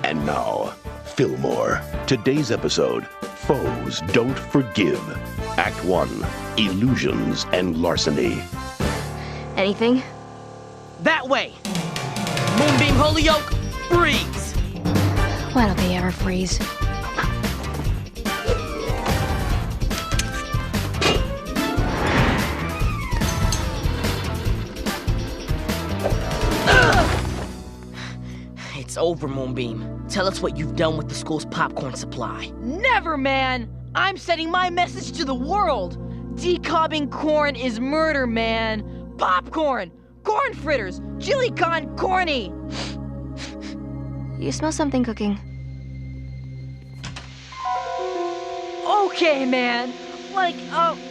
And now, Fillmore. Today's episode, Foes Don't Forgive. Act 1, Illusions and Larceny. Anything? That way! Moonbeam Holyoke, freeze! Why don't they ever freeze? It's over, Moonbeam. Tell us what you've done with the school's popcorn supply. Never, man! I'm sending my message to the world! Decobbing corn is murder, man! Popcorn! Corn fritters! Chili con corny! You smell something cooking. Okay, man! Like,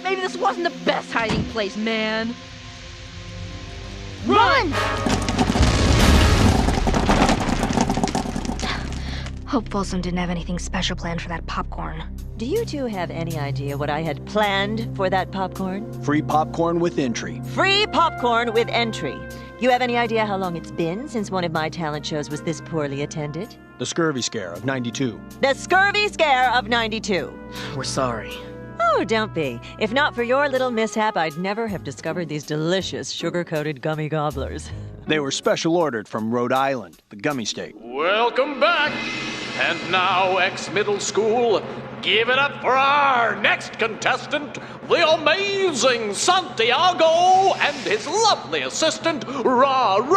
maybe this wasn't the best hiding place, man. Run! Hope Folsom didn't have anything special planned for that popcorn. Do you two have any idea what I had planned for that popcorn? Free popcorn with entry. Free popcorn with entry. You have any idea how long it's been since one of my talent shows was this poorly attended? The scurvy scare of '92. The scurvy scare of '92. We're sorry. Oh, don't be. If not for your little mishap, I'd never have discovered these delicious sugar-coated gummy gobblers. They were special ordered from Rhode Island, the gummy state. Welcome back. And now, ex-middle school, give it up for our next contestant, the amazing Santiago and his lovely assistant, Rita.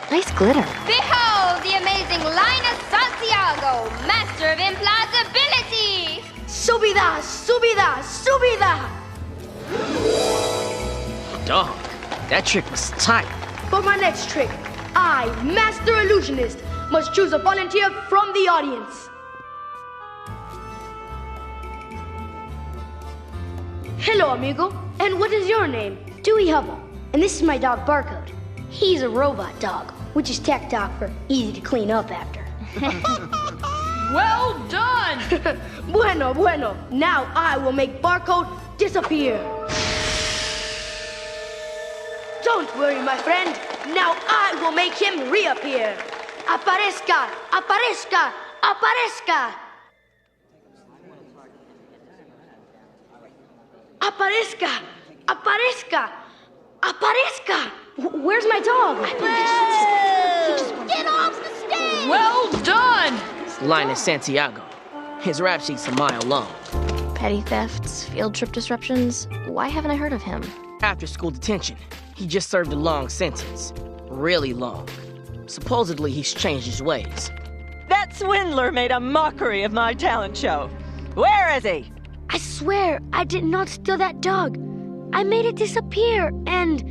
Nice glitter. Behold the amazing Linus Santiago, master of implausibility! Subida, subida, subida! Dog, that trick was tight. For my next trick, I, Master Illusionist, must choose a volunteer from the audience. Hello, amigo. And what is your name? Dewey Hubble. And this is my dog, Barcode. He's a robot dog, which is tech talk for easy to clean up after. Well done! Bueno. Now I will make Barcode disappear. Don't worry, my friend. Now I will make him reappear. Aparezca, aparezca, aparezca. Aparezca, aparezca, aparezca. Where's my dog? Get off the stage! Well done! It's Linus Santiago. His rap sheet's a mile long. Petty thefts, field trip disruptions. Why haven't I heard of him? After school detention, he just served a long sentence. Really long. Supposedly, he's changed his ways. That swindler made a mockery of my talent show. Where is he? I swear I did not steal that dog. I made it disappear, and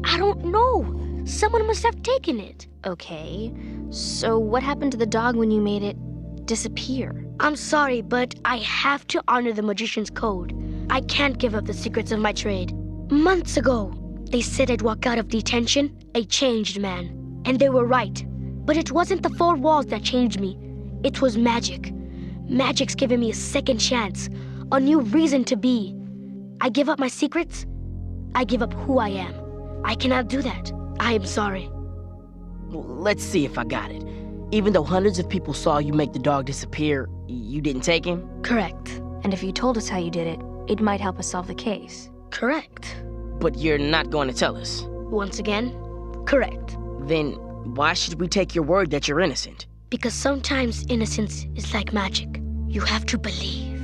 I don't know. Someone must have taken it. Okay, so what happened to the dog when you made it disappear? I'm sorry, but I have to honor the magician's code. I can't give up the secrets of my trade. Months ago, they said I'd walk out of detention a changed man. And they were right. But it wasn't the four walls that changed me. It was magic. Magic's given me a second chance, a new reason to be. I give up my secrets. I give up who I am. I cannot do that. I am sorry. Let's see if I got it. Even though hundreds of people saw you make the dog disappear, you didn't take him? Correct. And if you told us how you did it, it might help us solve the case. Correct. But you're not going to tell us. Once again, correct. Then why should we take your word that you're innocent? Because sometimes innocence is like magic. You have to believe.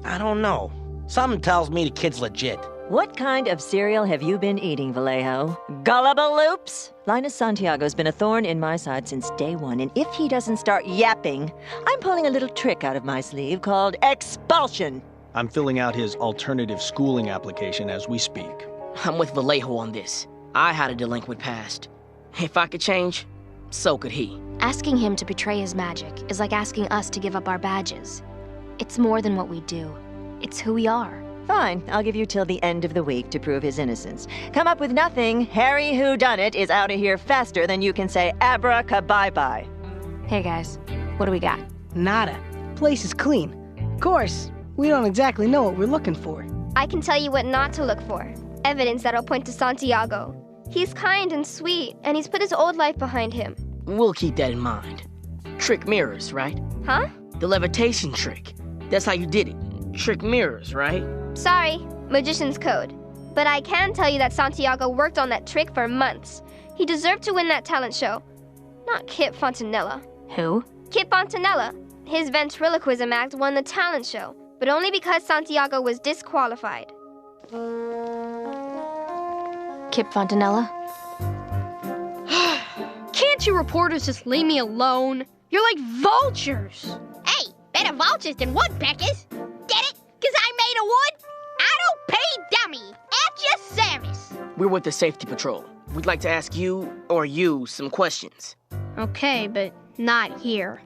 I don't know. Something tells me the kid's legit. What kind of cereal have you been eating, Vallejo? Gullible Loops? Linus Santiago's been a thorn in my side since day one, and if he doesn't start yapping, I'm pulling a little trick out of my sleeve called expulsion. I'm filling out his alternative schooling application as we speak. I'm with Vallejo on this. I had a delinquent past. If I could change, so could he. Asking him to betray his magic is like asking us to give up our badges. It's more than what we do. It's who we are. Fine, I'll give you till the end of the week to prove his innocence. Come up with nothing, Harry Whodunit is out of here faster than you can say abracabye-bye. Hey guys, what do we got? Nada. Place is clean. Of course, we don't exactly know what we're looking for. I can tell you what not to look for. Evidence that'll point to Santiago. He's kind and sweet, and he's put his old life behind him. We'll keep that in mind. Trick mirrors, right? Huh? The levitation trick. That's how you did it. Trick mirrors, right? Sorry, magician's code. But I can tell you that Santiago worked on that trick for months. He deserved to win that talent show. Not Kip Fontanella. Who? Kip Fontanella. His ventriloquism act won the talent show, but only because Santiago was disqualified. Kip Fontanella? Can't you reporters just leave me alone? You're like vultures. Hey, better vultures than woodpeckers. Get it? 'Cause I made a wood? I don't pay dummy. At your service. We're with the safety patrol. We'd like to ask you, or you, some questions. Okay, but not here.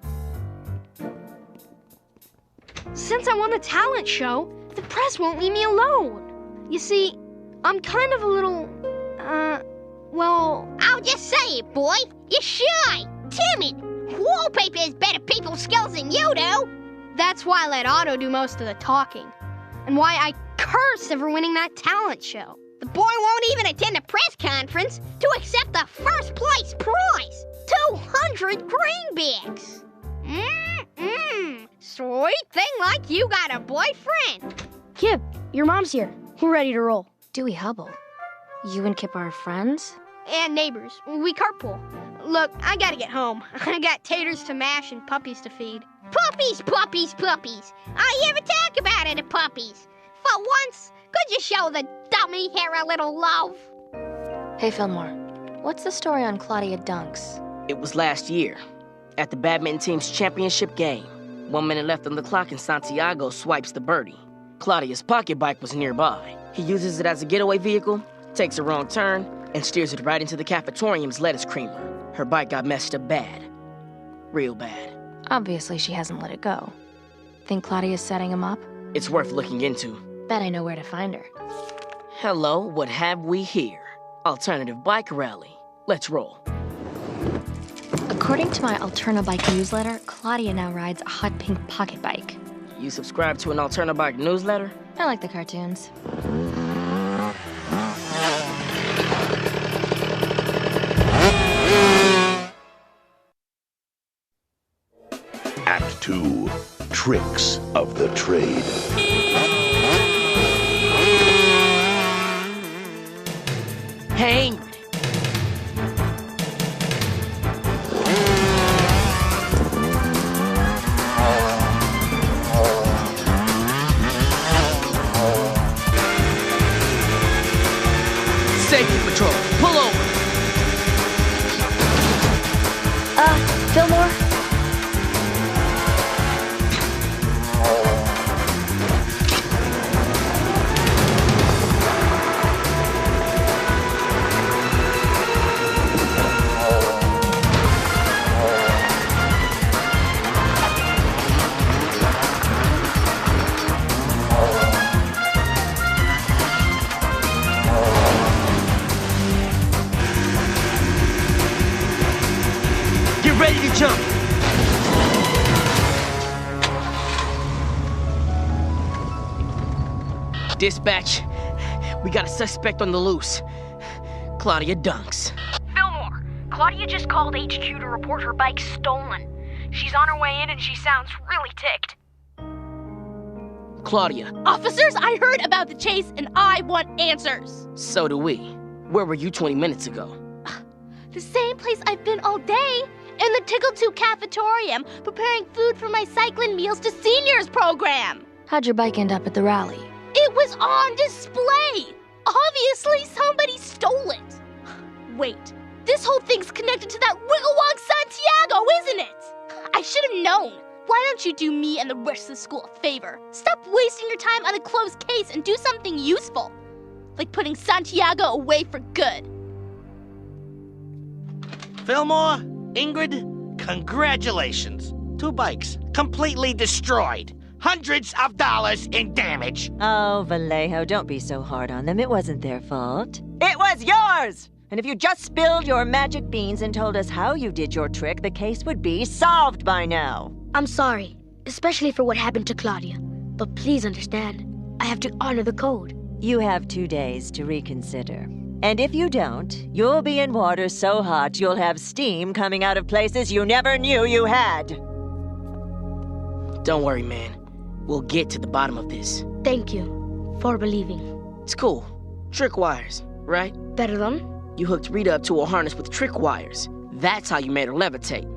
Since I won the talent show, the press won't leave me alone. You see, I'm kind of a little, well... I'll just say it, boy. You're shy, timid. Wallpaper has better people skills than you do. That's why I let Otto do most of the talking. And why I cursed over winning that talent show. The boy won't even attend a press conference to accept the first place prize. 200 greenbacks. Sweet thing like you got a boyfriend. Kip, your mom's here. We're ready to roll. Dewey Hubble. You and Kip are friends? And neighbors. We carpool. Look, I gotta get home. I got taters to mash and puppies to feed. Puppies, puppies, puppies. I ever talk about it, the puppies. For once, could you show the dummy here a little love? Hey, Fillmore. What's the story on Claudia Dunks? It was last year, at the badminton team's championship game. 1 minute left on the clock and Santiago swipes the birdie. Claudia's pocket bike was nearby. He uses it as a getaway vehicle, takes a wrong turn, and steers it right into the cafetorium's lettuce creamer. Her bike got messed up bad. Real bad. Obviously, she hasn't let it go. Think Claudia's setting him up? It's worth looking into. Bet I know where to find her. Hello, what have we here? Alternative bike rally. Let's roll. According to my Alterna Bike newsletter, Claudia now rides a hot pink pocket bike. You subscribe to an Alterna Bike newsletter? I like the cartoons. Act 2. Tricks of the Trade. Hey! Safety patrol, pull over! Fillmore? Get ready to jump! Dispatch, we got a suspect on the loose. Claudia Dunks. Fillmore, Claudia just called HQ to report her bike stolen. She's on her way in and she sounds really ticked. Claudia. Officers, I heard about the chase and I want answers. So do we. Where were you 20 minutes ago? The same place I've been all day. In the Tickle 2 cafetorium, preparing food for my Cycling Meals to Seniors program. How'd your bike end up at the rally? It was on display. Obviously, somebody stole it. Wait, this whole thing's connected to that Wigglewog Santiago, isn't it? I should have known. Why don't you do me and the rest of the school a favor? Stop wasting your time on a closed case and do something useful. Like putting Santiago away for good. Fillmore, Ingrid, congratulations. 2 bikes, completely destroyed. Hundreds of dollars in damage. Oh, Vallejo, don't be so hard on them. It wasn't their fault. It was yours! And if you just spilled your magic beans and told us how you did your trick, the case would be solved by now. I'm sorry, especially for what happened to Claudia. But please understand, I have to honor the code. You have 2 days to reconsider. And if you don't, you'll be in water so hot you'll have steam coming out of places you never knew you had. Don't worry, man. We'll get to the bottom of this. Thank you for believing. It's cool. Trick wires, right? Better than? You hooked Rita up to a harness with trick wires. That's how you made her levitate.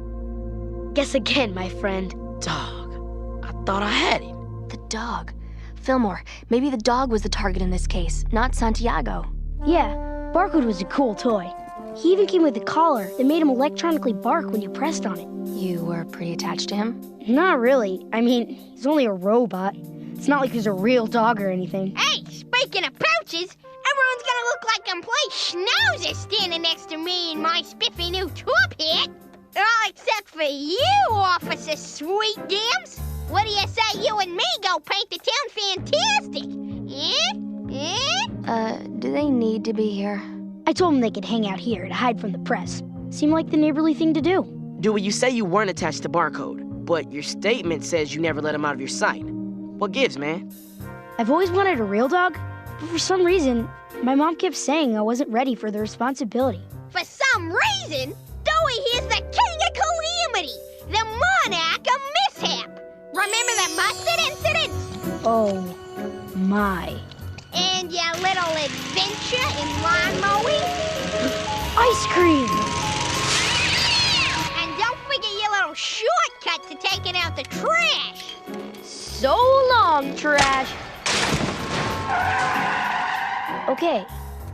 Guess again, my friend. Dog. I thought I had it. The dog. Fillmore, maybe the dog was the target in this case, not Santiago. Yeah, Barcode was a cool toy. He even came with a collar that made him electronically bark when you pressed on it. You were pretty attached to him? Not really. I mean, he's only a robot. It's not like he's a real dog or anything. Hey, speaking of pouches, everyone's gonna look like complete schnauzers standing next to me in my spiffy new top hat. All except for you, Officer Sweet Dams. What do you say you and me go paint the town fantastic? Do they need to be here? I told them they could hang out here to hide from the press. Seemed like the neighborly thing to do. Dewey, you say you weren't attached to Barcode, but your statement says you never let him out of your sight. What gives, man? I've always wanted a real dog, but for some reason, my mom kept saying I wasn't ready for the responsibility. For some reason, Dewey here's the king of calamity, the monarch of mishap. Remember the mustard incident? Oh, my. And your little adventure in lawn mowing? Ice cream! And don't forget your little shortcut to taking out the trash. So long, trash. Okay,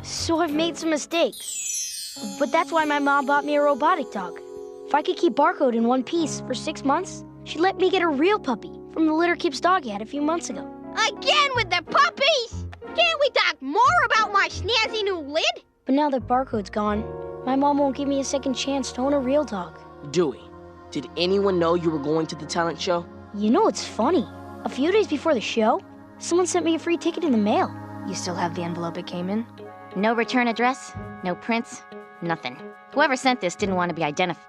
so I've made some mistakes. But that's why my mom bought me a robotic dog. If I could keep Barcode in one piece for 6 months, she'd let me get a real puppy from the litter Kip's dog he had a few months ago. Again with the puppies? Can't we talk more about my snazzy new lid? But now that Barcode's gone, my mom won't give me a second chance to own a real dog. Dewey, did anyone know you were going to the talent show? You know, it's funny. A few days before the show, someone sent me a free ticket in the mail. You still have the envelope it came in? No return address, no prints, nothing. Whoever sent this didn't want to be identified.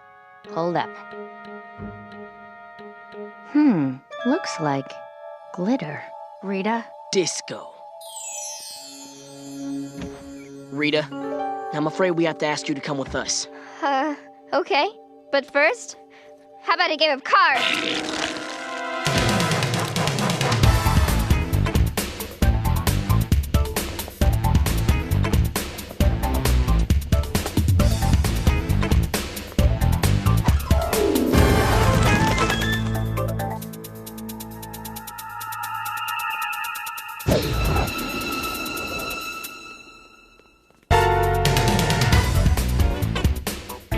Hold up. Looks like glitter. Rita? Disco. Rita, I'm afraid we have to ask you to come with us. Okay. But first, how about a game of cards?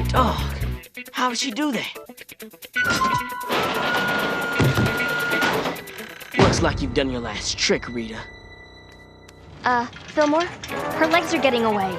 Dog, how did she do that? Looks like you've done your last trick, Rita. Fillmore? Her legs are getting away.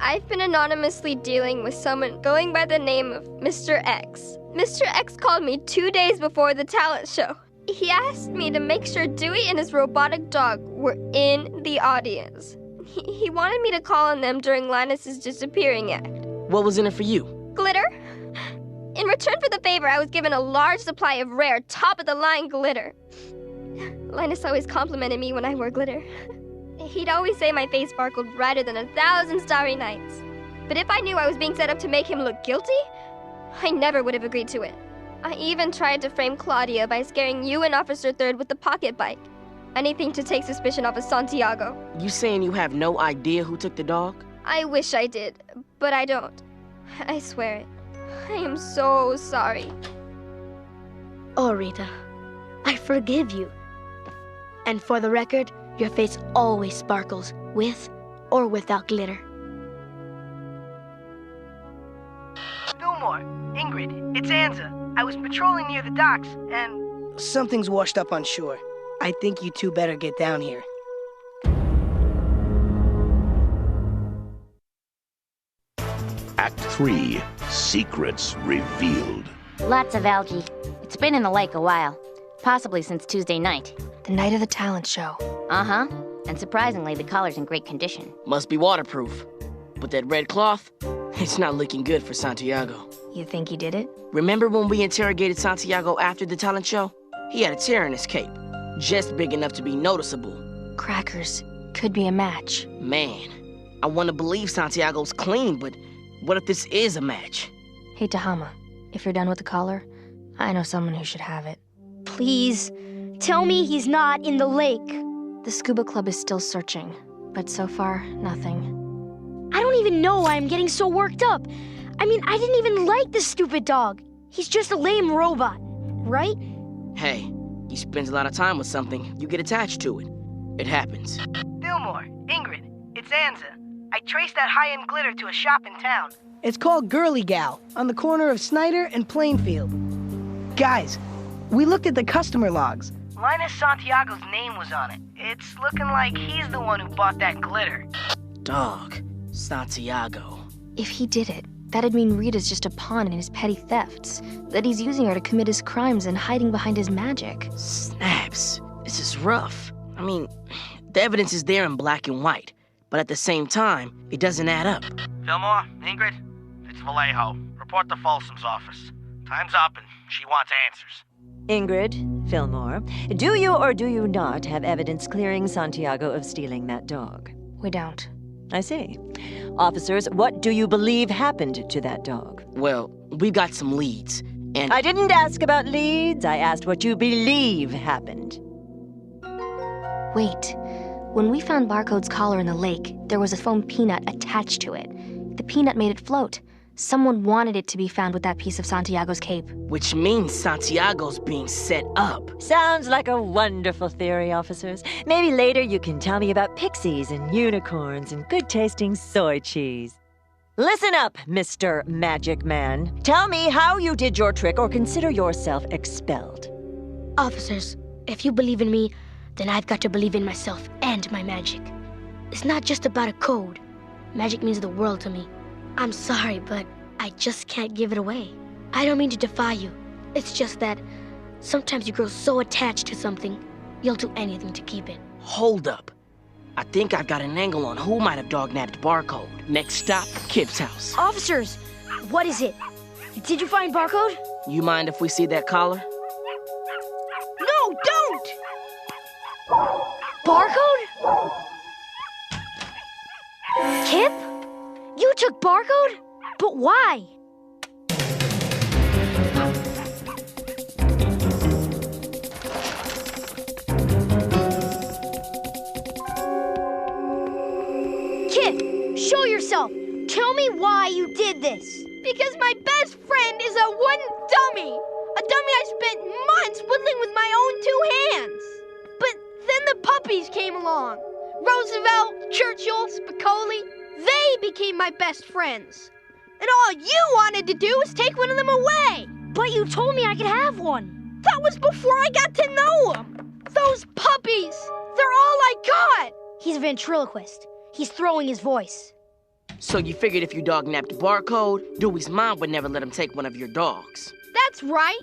I've been anonymously dealing with someone going by the name of Mr. X. Mr. X called me 2 days before the talent show. He asked me to make sure Dewey and his robotic dog were in the audience. He wanted me to call on them during Linus's disappearing act. What was in it for you? Glitter? In return for the favor, I was given a large supply of rare, top-of-the-line glitter. Linus always complimented me when I wore glitter. He'd always say my face sparkled brighter than 1,000 starry nights. But if I knew I was being set up to make him look guilty, I never would have agreed to it. I even tried to frame Claudia by scaring you and Officer Third with the pocket bike. Anything to take suspicion off of Santiago. You saying you have no idea who took the dog? I wish I did, but I don't. I swear it. I am so sorry. Oh, Rita, I forgive you. And for the record, your face always sparkles, with or without glitter. Fillmore, Ingrid, it's Anza. I was patrolling near the docks, and... Something's washed up on shore. I think you two better get down here. Act 3, Secrets Revealed. Lots of algae. It's been in the lake a while. Possibly since Tuesday night. The night of the talent show. Uh-huh. And surprisingly, the collar's in great condition. Must be waterproof. But that red cloth, it's not looking good for Santiago. You think he did it? Remember when we interrogated Santiago after the talent show? He had a tear in his cape, just big enough to be noticeable. Crackers. Could be a match. Man, I want to believe Santiago's clean, but what if this is a match? Hey, Tahama, if you're done with the collar, I know someone who should have it. Please, tell me he's not in the lake. The scuba club is still searching, but so far, nothing. I don't even know why I'm getting so worked up. I mean, I didn't even like the stupid dog. He's just a lame robot, right? Hey, he spends a lot of time with something, you get attached to it. It happens. Fillmore, Ingrid, it's Anza. I traced that high-end glitter to a shop in town. It's called Girly Gal, on the corner of Snyder and Plainfield. Guys, we looked at the customer logs. Linus Santiago's name was on it. It's looking like he's the one who bought that glitter. Dog, Santiago. If he did it, that'd mean Rita's just a pawn in his petty thefts. That he's using her to commit his crimes and hiding behind his magic. Snaps. This is rough. I mean, the evidence is there in black and white, but at the same time, it doesn't add up. Fillmore, Ingrid, it's Vallejo. Report to Folsom's office. Time's up and she wants answers. Ingrid, Fillmore, do you or do you not have evidence clearing Santiago of stealing that dog? We don't. I see. Officers, what do you believe happened to that dog? Well, we've got some leads, and... I didn't ask about leads. I asked what you believe happened. Wait. When we found Barcode's collar in the lake, there was a foam peanut attached to it. The peanut made it float. Someone wanted it to be found with that piece of Santiago's cape. Which means Santiago's being set up. Sounds like a wonderful theory, officers. Maybe later you can tell me about pixies and unicorns and good-tasting soy cheese. Listen up, Mr. Magic Man. Tell me how you did your trick or consider yourself expelled. Officers, if you believe in me, then I've got to believe in myself and my magic. It's not just about a code. Magic means the world to me. I'm sorry, but I just can't give it away. I don't mean to defy you. It's just that sometimes you grow so attached to something, you'll do anything to keep it. Hold up. I think I've got an angle on who might have dog-nabbed Barcode. Next stop, Kip's house. Officers, what is it? Did you find Barcode? You mind if we see that collar? No, don't! Barcode? Kip? You took Barcode? But why? Kip, show yourself. Tell me why you did this. Because my best friend is a wooden dummy. A dummy I spent months whittling with my own two hands. But then the puppies came along. Roosevelt, Churchill, Spicoli. They became my best friends. And all you wanted to do was take one of them away. But you told me I could have one. That was before I got to know them. Those puppies, they're all I got. He's a ventriloquist. He's throwing his voice. So you figured if you dog-nabbed Barcode, Dewey's mom would never let him take one of your dogs. That's right.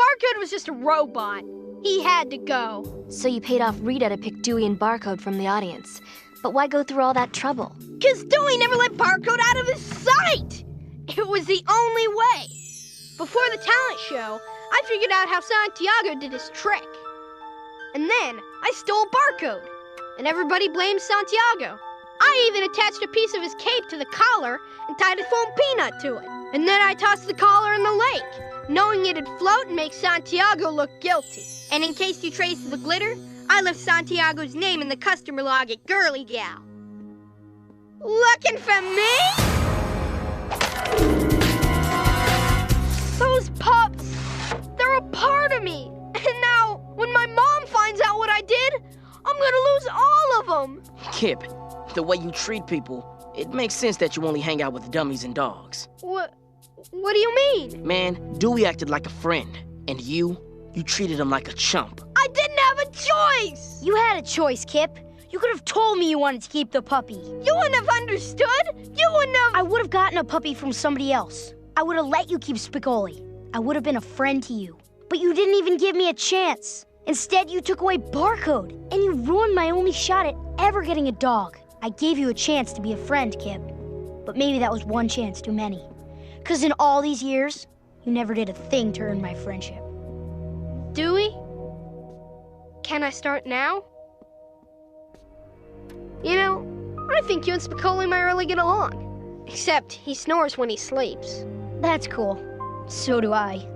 Barcode was just a robot. He had to go. So you paid off Rita to pick Dewey and Barcode from the audience. But why go through all that trouble? 'Cause Dewey never let Barcode out of his sight. It was the only way. Before the talent show, I figured out how Santiago did his trick. And then I stole Barcode. And everybody blamed Santiago. I even attached a piece of his cape to the collar and tied a foam peanut to it. And then I tossed the collar in the lake, knowing it'd float and make Santiago look guilty. And in case you traced the glitter, I left Santiago's name in the customer log at Girly Gal. Looking for me? Those pups, they're a part of me. And now, when my mom finds out what I did, I'm gonna lose all of them. Kip, the way you treat people, it makes sense that you only hang out with dummies and dogs. What do you mean? Man, Dewey acted like a friend. And you treated him like a chump. I didn't have a choice! You had a choice, Kip. You could have told me you wanted to keep the puppy. You wouldn't have understood. You wouldn't have... I would have gotten a puppy from somebody else. I would have let you keep Spicoli. I would have been a friend to you. But you didn't even give me a chance. Instead, you took away Barcode, and you ruined my only shot at ever getting a dog. I gave you a chance to be a friend, Kip. but maybe that was one chance too many. 'Cause in all these years, you never did a thing to earn my friendship. Dewey? Can I start now? You know, I think you and Spicoli might really get along. Except he snores when he sleeps. That's cool. So do I.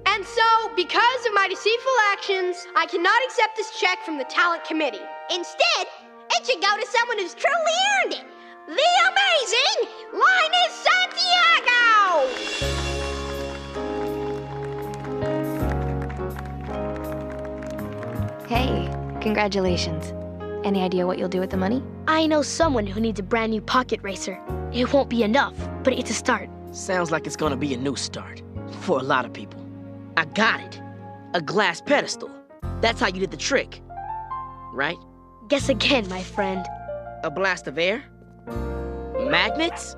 And so, because of my deceitful actions, I cannot accept this check from the talent committee. Instead, it should go to someone who's truly earned it. The amazing Linus Santiago! Hey, congratulations. Any idea what you'll do with the money? I know someone who needs a brand new pocket racer. It won't be enough, but it's a start. Sounds like it's gonna be a new start. For a lot of people. I got it. A glass pedestal. That's how you did the trick. Right? Guess again, my friend. A blast of air? Magnets?